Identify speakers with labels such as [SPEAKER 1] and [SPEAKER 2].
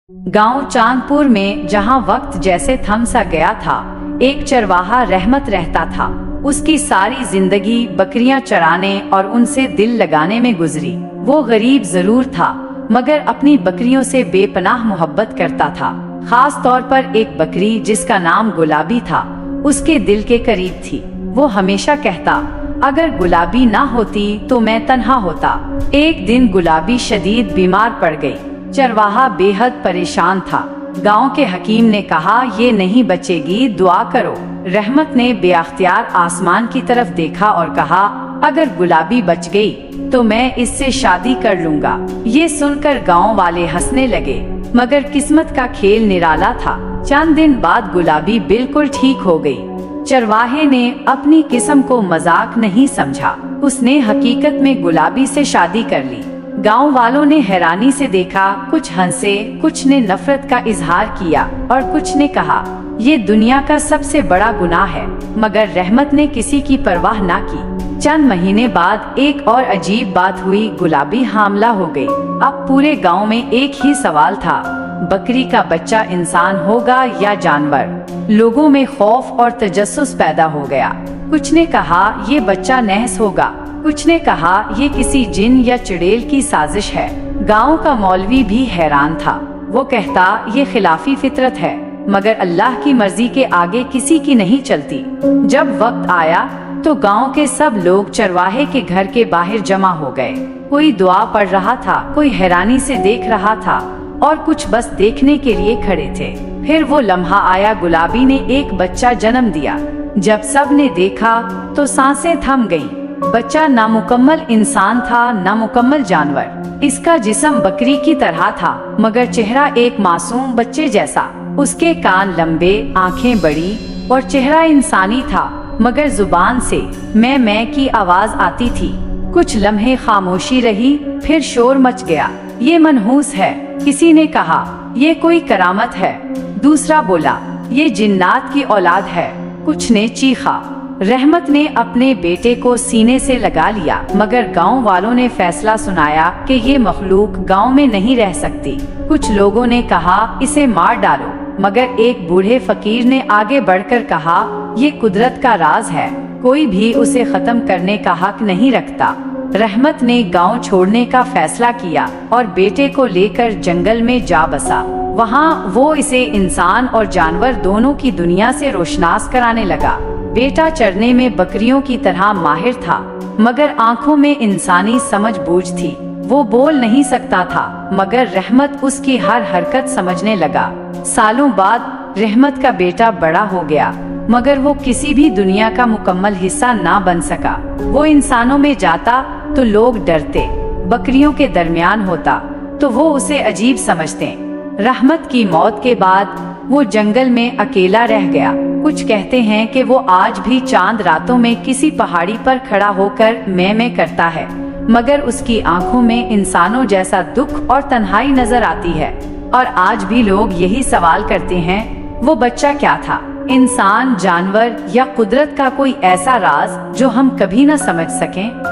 [SPEAKER 1] गांव चांदपुर में जहां वक्त जैसे थम सा गया था, एक चरवाहा रहमत रहता था। उसकी सारी जिंदगी बकरियां चराने और उनसे दिल लगाने में गुजरी। वो गरीब जरूर था, मगर अपनी बकरियों से बेपनाह मोहब्बत करता था। खास तौर पर एक बकरी जिसका नाम गुलाबी था, उसके दिल के करीब थी। वो हमेशा कहता, अगर गुलाबी ना होती तो मैं तन्हा होता। एक दिन गुलाबी शदीद बीमार पड़ गई। चरवाहा बेहद परेशान था। गांव के हकीम ने कहा, ये नहीं बचेगी, दुआ करो। रहमत ने बेअख्तियार आसमान की तरफ देखा और कहा, अगर गुलाबी बच गई तो मैं इससे शादी कर लूंगा। ये सुनकर गांव वाले हंसने लगे, मगर किस्मत का खेल निराला था। चंद दिन बाद गुलाबी बिल्कुल ठीक हो गई। चरवाहे ने अपनी किस्म को मजाक नहीं समझा। उसने हकीकत में गुलाबी से शादी कर ली। गांव वालों ने हैरानी से देखा, कुछ हंसे, कुछ ने नफरत का इजहार किया और कुछ ने कहा, ये दुनिया का सबसे बड़ा गुनाह है। मगर रहमत ने किसी की परवाह ना की। चंद महीने बाद एक और अजीब बात हुई, गुलाबी हामला हो गई। अब पूरे गांव में एक ही सवाल था, बकरी का बच्चा इंसान होगा या जानवर। लोगों में खौफ और तजस्सुस पैदा हो गया। कुछ ने कहा, ये बच्चा नहस होगा। कुछ ने कहा, ये किसी जिन या चुड़ैल की साजिश है। गांव का मौलवी भी हैरान था। वो कहता, ये खिलाफी फितरत है, मगर अल्लाह की मर्जी के आगे किसी की नहीं चलती। जब वक्त आया तो गांव के सब लोग चरवाहे के घर के बाहर जमा हो गए। कोई दुआ पढ़ रहा था, कोई हैरानी से देख रहा था और कुछ बस देखने के लिए खड़े थे। फिर वो लम्हा आया, गुलाबी ने एक बच्चा जन्म दिया। जब सब ने देखा तो सांसें थम गईं। बच्चा नामुकम्मल इंसान था, नामुकम्मल जानवर। इसका जिस्म बकरी की तरह था, मगर चेहरा एक मासूम बच्चे जैसा। उसके कान लंबे, आंखें बड़ी और चेहरा इंसानी था, मगर जुबान से मैं की आवाज आती थी। कुछ लम्हे खामोशी रही, फिर शोर मच गया, ये मनहूस है। किसी ने कहा, ये कोई करामत है। दूसरा बोला, ये जिन्नात की औलाद है। कुछ ने चीखा। रहमत ने अपने बेटे को सीने से लगा लिया, मगर गांव वालों ने फैसला सुनाया कि ये मखलूक गांव में नहीं रह सकती। कुछ लोगों ने कहा, इसे मार डालो, मगर एक बूढ़े फकीर ने आगे बढ़कर कहा, ये कुदरत का राज है, कोई भी उसे खत्म करने का हक नहीं रखता। रहमत ने गांव छोड़ने का फैसला किया और बेटे को लेकर जंगल में जा बसा। वहाँ वो इसे इंसान और जानवर दोनों की दुनिया से रोशनास कराने लगा। बेटा चरने में बकरियों की तरह माहिर था, मगर आंखों में इंसानी समझ बूझ थी। वो बोल नहीं सकता था, मगर रहमत उसकी हर हरकत समझने लगा। सालों बाद रहमत का बेटा बड़ा हो गया, मगर वो किसी भी दुनिया का मुकम्मल हिस्सा ना बन सका। वो इंसानों में जाता तो लोग डरते, बकरियों के दरमियान होता तो वो उसे अजीब समझते। रहमत की मौत के बाद वो जंगल में अकेला रह गया। कुछ कहते हैं कि वो आज भी चांद रातों में किसी पहाड़ी पर खड़ा होकर मैं करता है, मगर उसकी आंखों में इंसानों जैसा दुख और तन्हाई नजर आती है। और आज भी लोग यही सवाल करते हैं, वो बच्चा क्या था, इंसान, जानवर या कुदरत का कोई ऐसा राज जो हम कभी न समझ सकें।